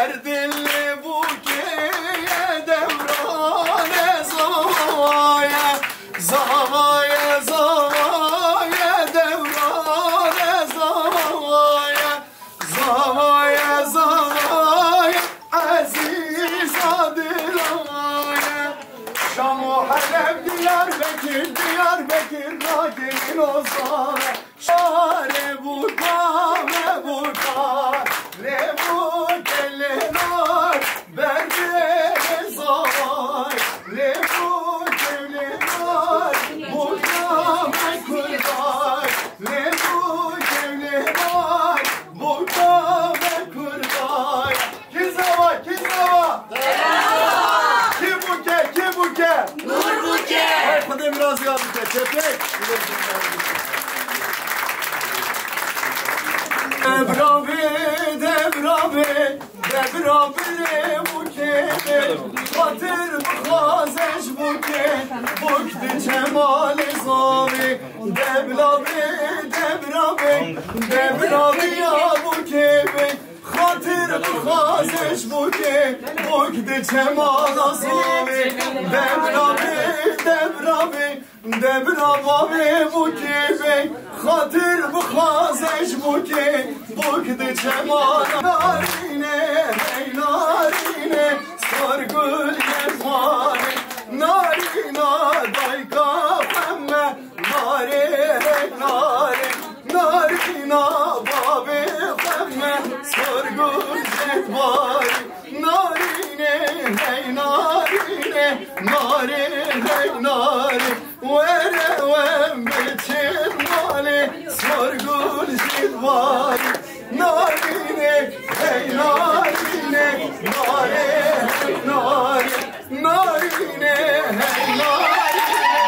Derdinli bu kiye devrane zavaya, zavaya, zavaya, devrane zavaya, zavaya, zavaya, aziz adilaya. Şam-ı Halep, Diyarbakır, Diyarbakır, Nagirin Ozan'a. Şare burada ve burada, ne bu gelinler, berdeniz ay, ne bu gelinler, burada ve kurday, ne bu gelinler, burada ve kurday. Kizava, Kizava, Kibuke, Kibuke, Nurbuke. Hadi biraz yazdık ya, çepek. Devrabi, devrabi, devrabi buke, Fatır bıxazeş buke, bukdi çemali zavi. Devrabi, devrabi, devrabi ya buke, Fatır bıxazeş buke, bukdi çemali zavi. Devrabi, devrabi, devrabi buke, Fatır bıxazeş buke, bukdi çemali. Narine, hey narine, sargül yezmane, narina dayka femme, nare, hey nare, narina babi femme, sargül yezmane, narine, hey narine, nare, hey nare, vere vem biçin mali, sargül yezmane, narine, hey narine, nare, hey nare, narine, hey narine,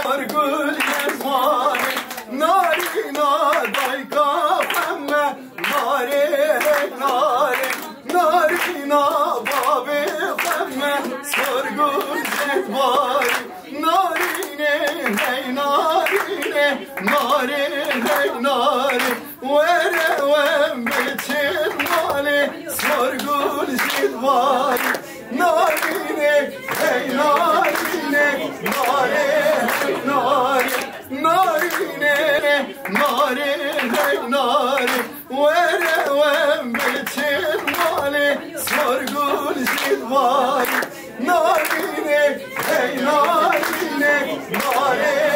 sargül yezmane, narina dayka femme, nare, hey nare, narina babi femme, sargül yezmane, narine, hey narine, nare, hey nare, vere vem biçin mali, sargül yezmane, narine, hey narine, nare, hey nare, narine, nare, hey nare, vere vem biçin mali, sargül yezmane, narine, hey narine, nare.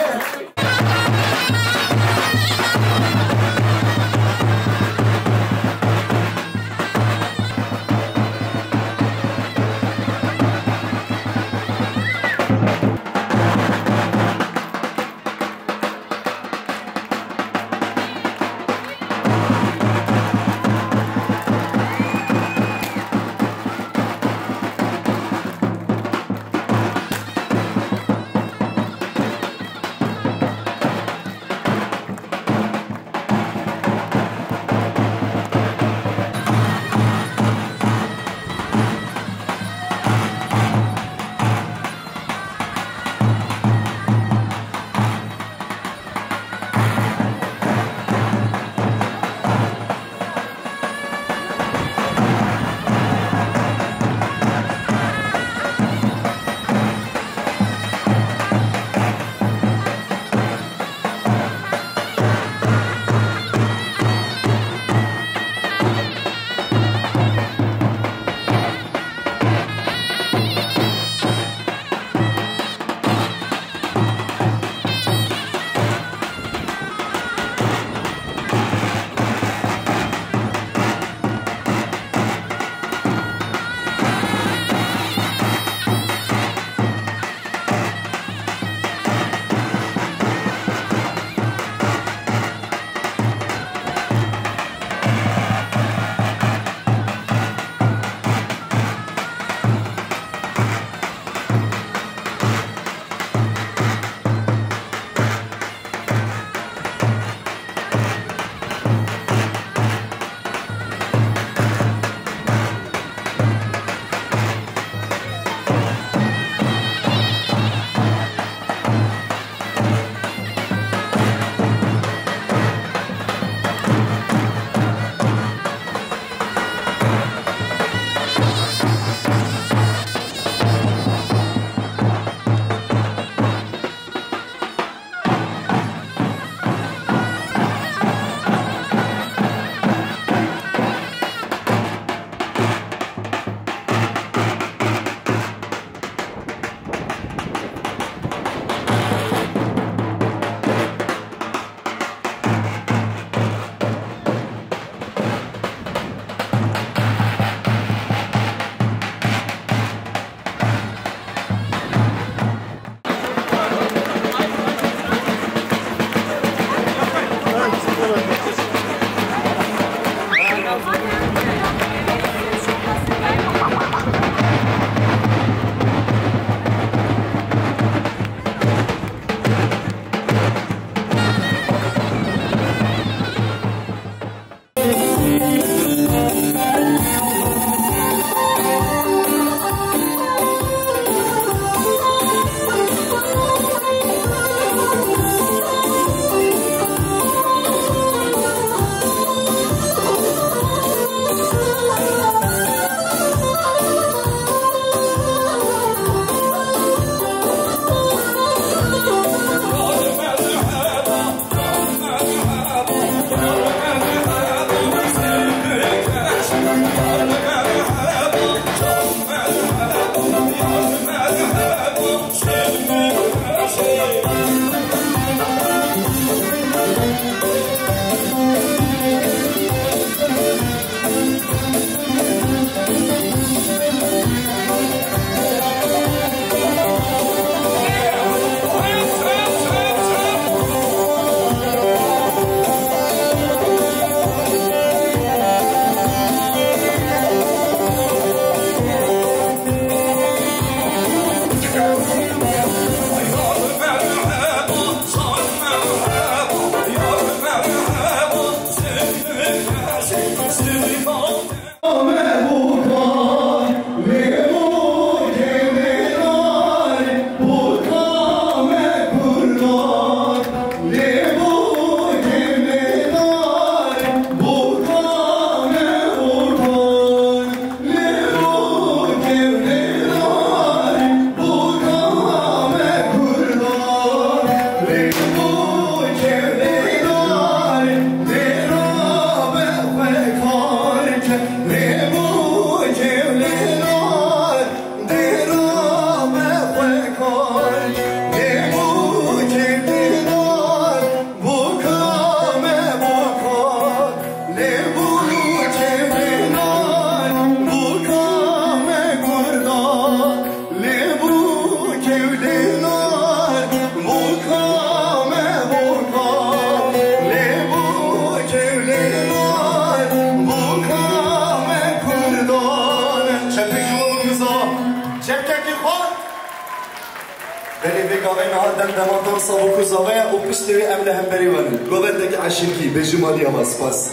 بلی بگاوه نهادن دمادان صابو کزاوه و پشتوی امله هم بریوانه گوه دک عشرکی به جمالی هم اسپاس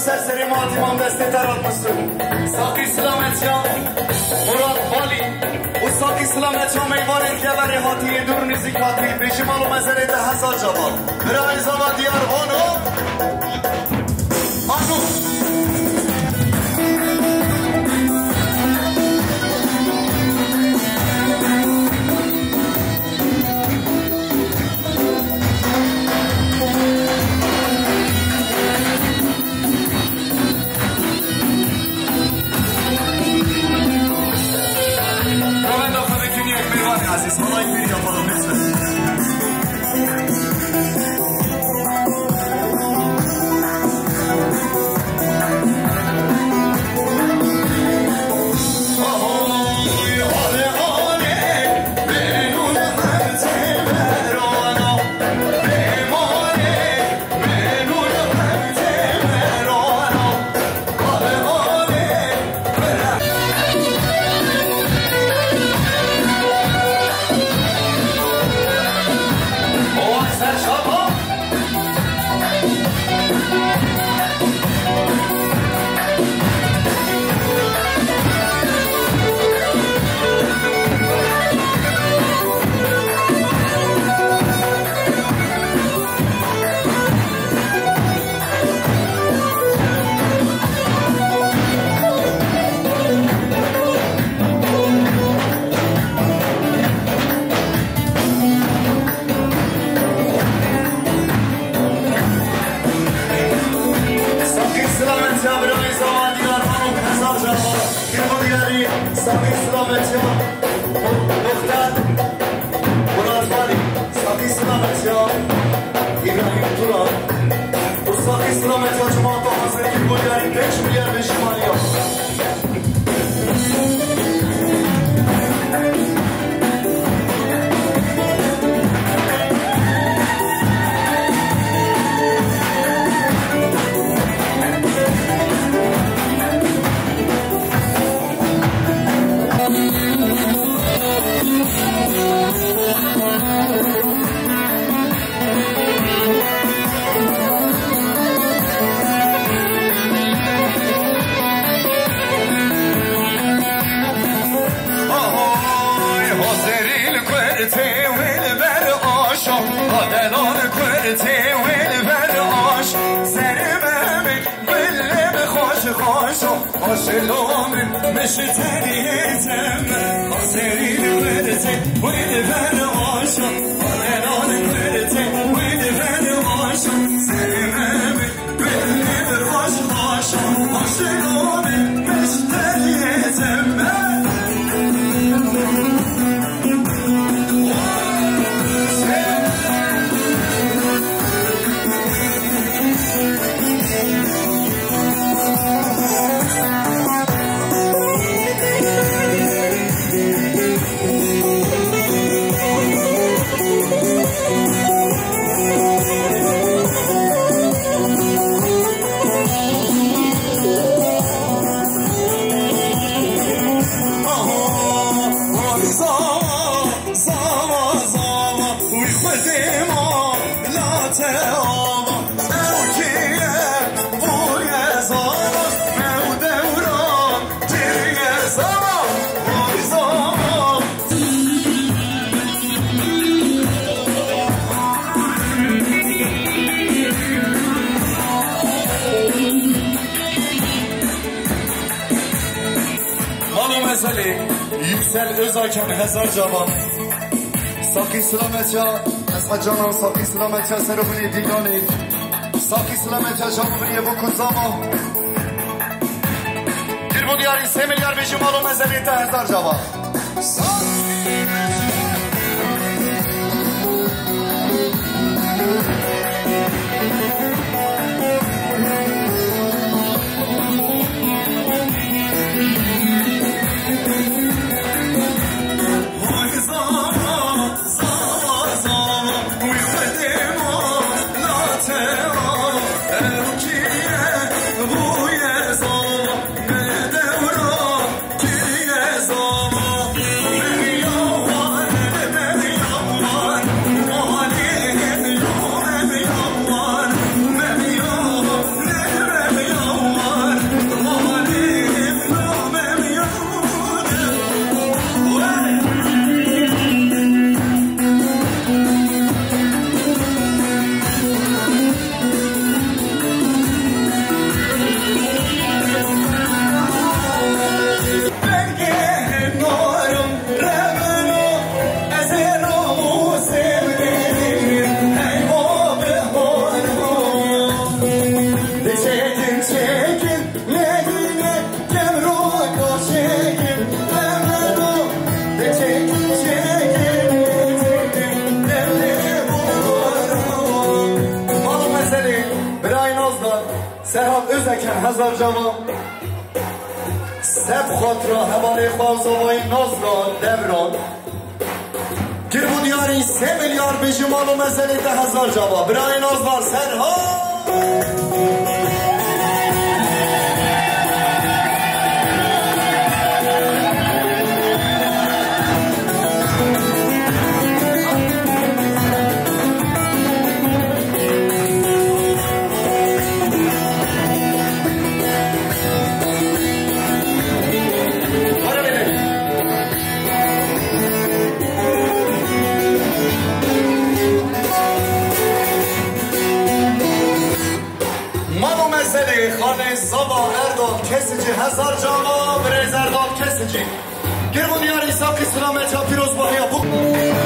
سرسری ماتیمان دسته ترات مستر ساقی سلامتیان مراد بالی و ساقی سلامتیان میوانید که بری حاطی دور نزیک حاطی به جمال و مزره ده هزار جواب برای زبا دیار آنو عزیز مالای میری yapalım lütfen. ساقی سلامتیان دختر مراد بالی ساقی سلامتیان ابراهیم توران و ساقی سلامتیان جماعت حاضر که بودیاری 5 میلیارد به شمالی ها آشلوم مشتریتم آسرین ورته وید بر آشا آلنان ورته وید بر آشا سرمم بلی بر آشا آشلوم مشتریتم Yüksel Özayken Hezar Cavan ساقی سلامت یا اسمت جانم ساقی سلامت یا سرخونی دیگانی ساقی سلامت یا جانبونی بکن زاما دیر بود یاری 3 میلیارد بیشی مالو مزلی 10,000 جواب سراب özeken هزار جواب سب خاطرا حواله خوازوای ناز را دبران گیر بود یاری 3 میلیارد به جمال و مزلی 10,000 جواب برای نازدار سرها خانه زبا ارداد کسیجی 1000 جواب ریز ارداد کسیجی گیر بود یاری ساقی سلامت یا پیروز باهی یا بک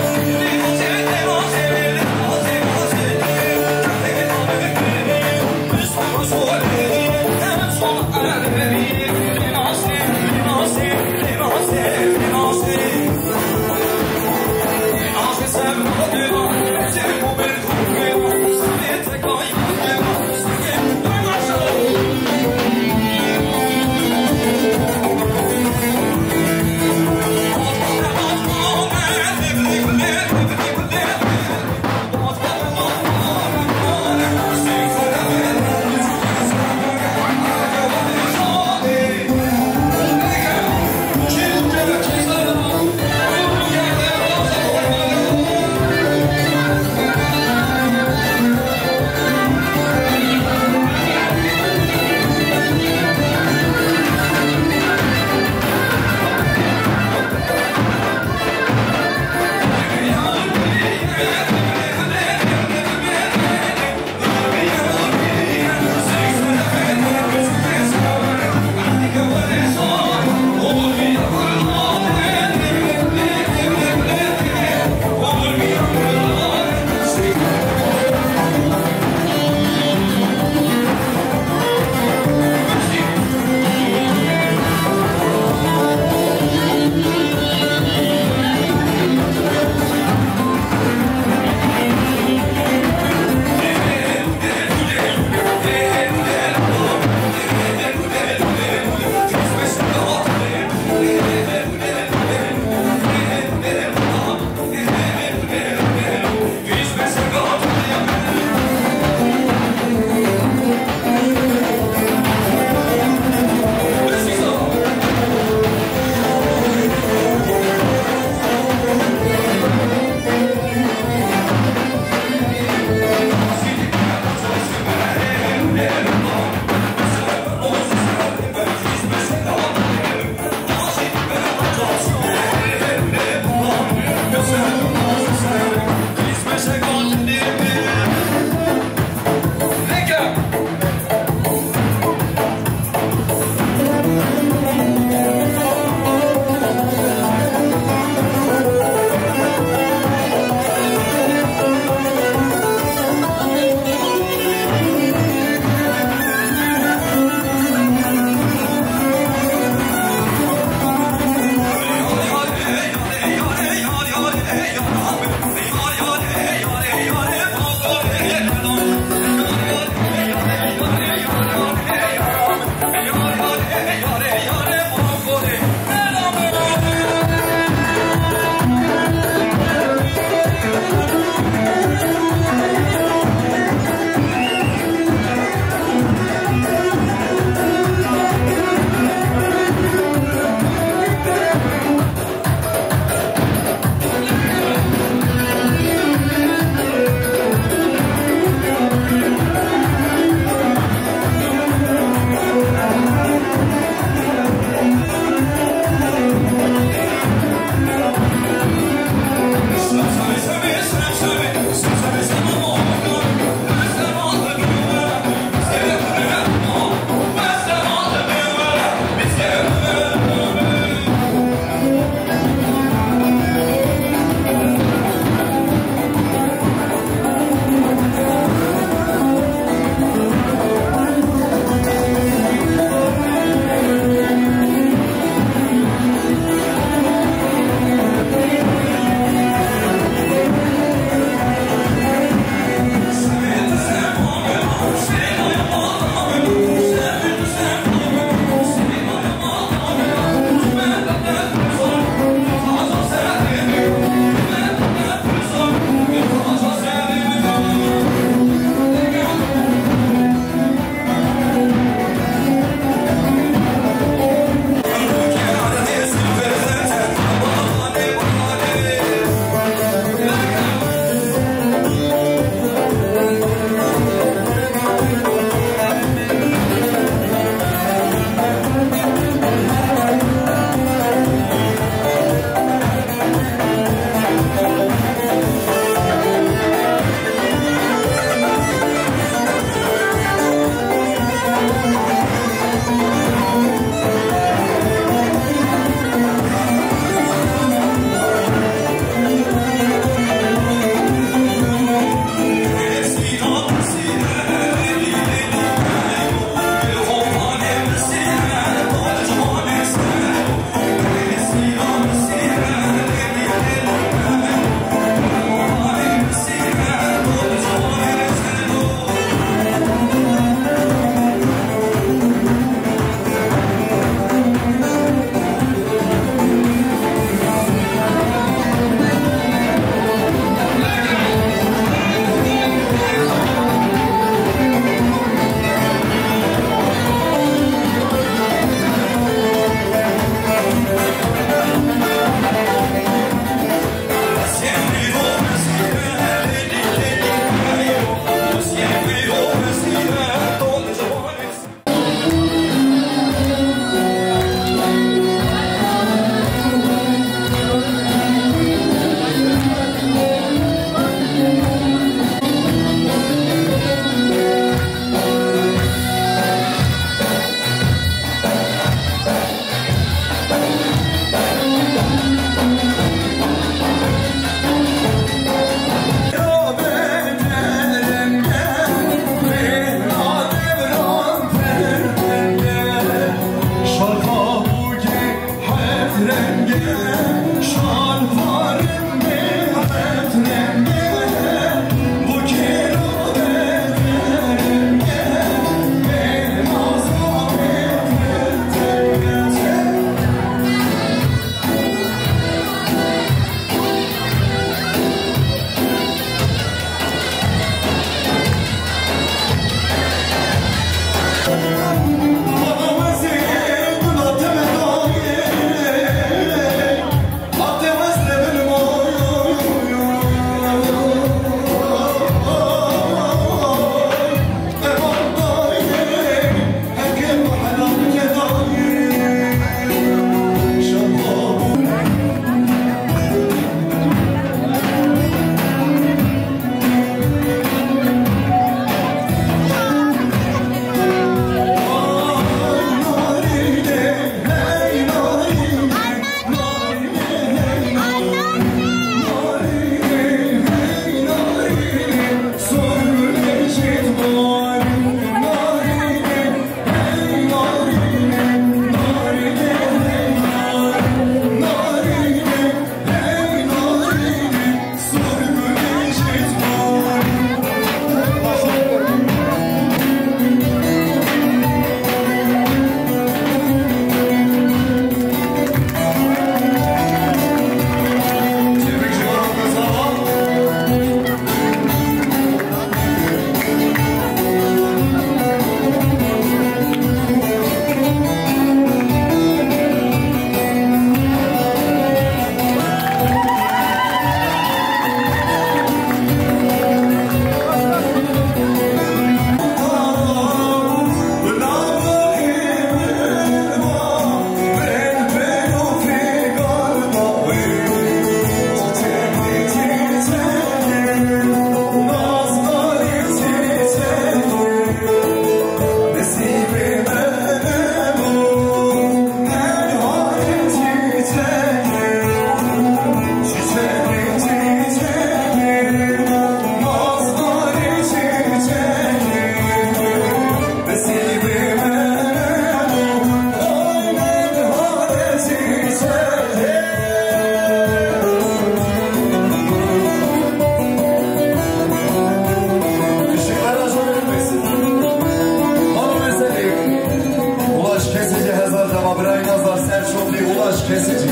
kesici.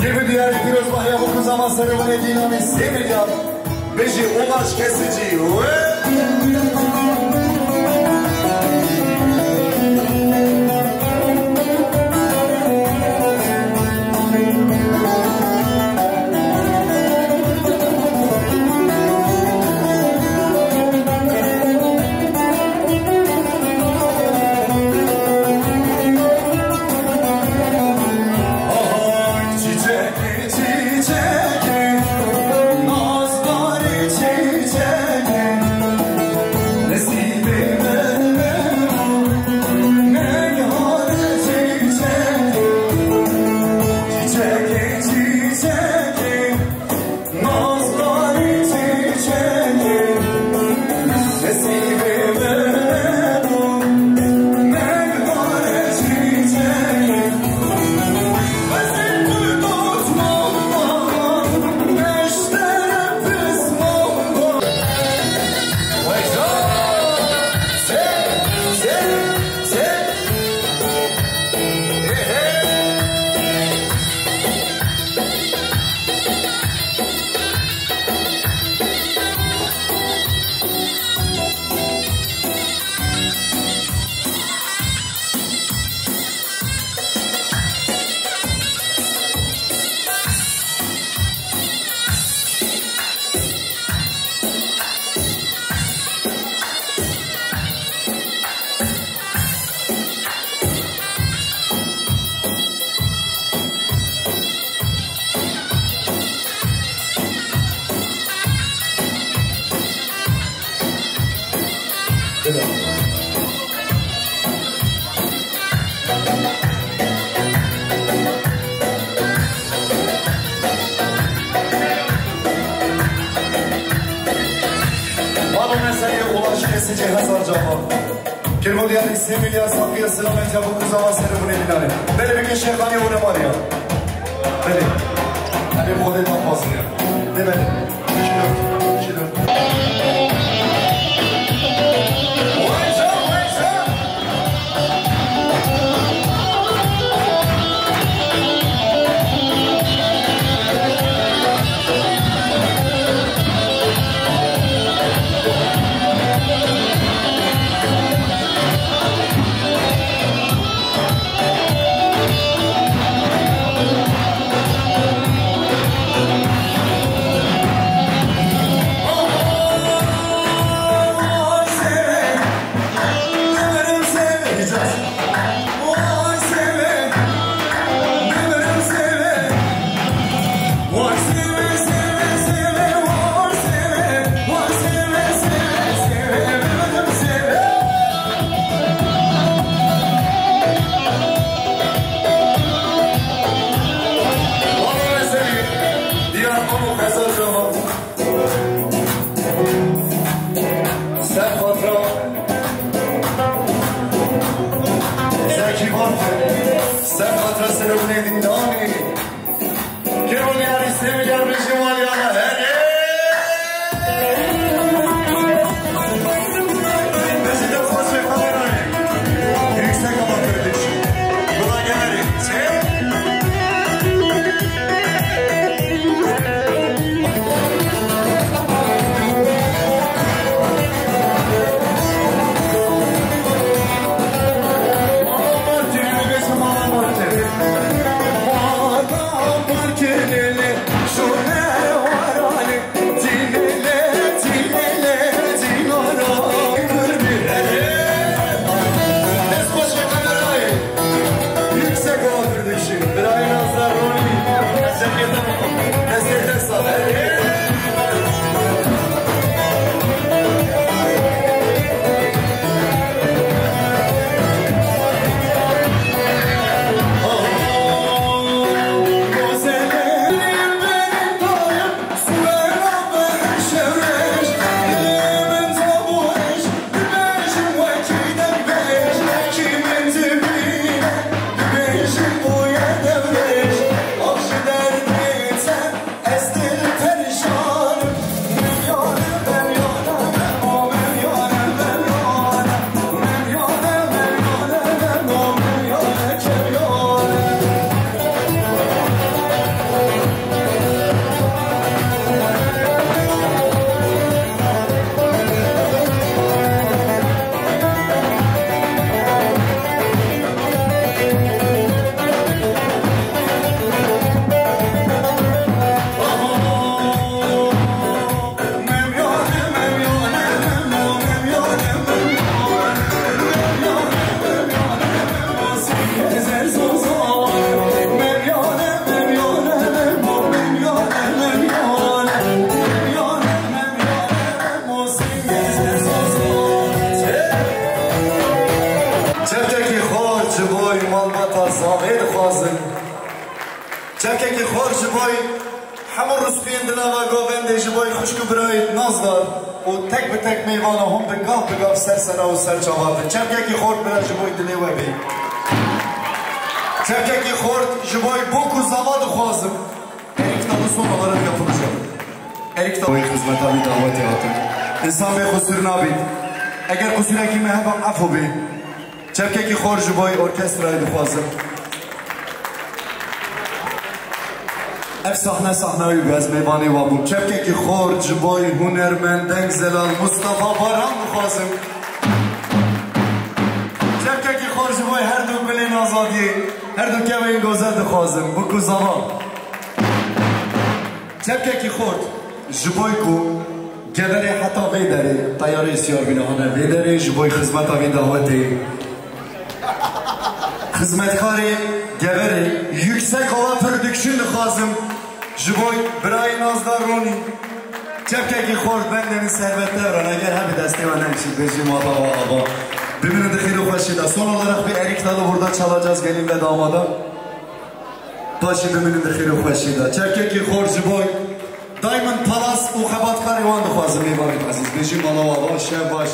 Gibi diğer pirozmah ya bu zaman serüvene dinamik seveceğim. Beşi ulaş kesici. Kesici Hazar Cama. Kirmo diyarı Semilya Safiye Selamet ya bu kuzama seni bu ne dinare. Beni bir gün şeyhani uğra var ya. Beni. Production برای نازدار رونی از شرکت دستیت ساله چکه که خور جبای همون رسپین دلا و گوونده جبای خوشکو برای نازدار و تک به تک میوانه هم بگاه سر سنا و سر چاواته چکه که خورد برای جبای دلی و بی چکه که خورد جبای بوکو زواد خوازم اریک تابستون آدارم yapılacak erik tabi hizmetabi davati hatun insan به خسور نابید اگر خسور اکی مهبم عفو بی چکه که خور جبای ارکسترای دخوازم صحنه صحنه‌ای از میوانی و بود چپکه که خورد جبای هنرمندنگ زلال مصطفی باران بخوازم چپکه که خورد جبای هر دو بلین آزادی هر دو که این گوزه دخوازم بکو زمان چپکه که خورد جبای کو گدره حتی ویدره تیاره سیار بینهانه ویدره جبای خدمت آوی دعوتی خدمتکاری گدره yüksek hava prodüksiyon dخوازم جبای برای نازدار رونی چپکه که خورد بندن ثروت دارن اگر همه دستی و نمشید بجیم آبا و آبا ببینید خیلی خوشیده son olarak bir erik dalı burada çalacağız gelin ve damada başı bebinin خیلی خوشیده چپکه که خورد جبای Diamond Palace و خباتکار ایوان دخوازم میبارید عزیز بجیم آبا و آبا شب باش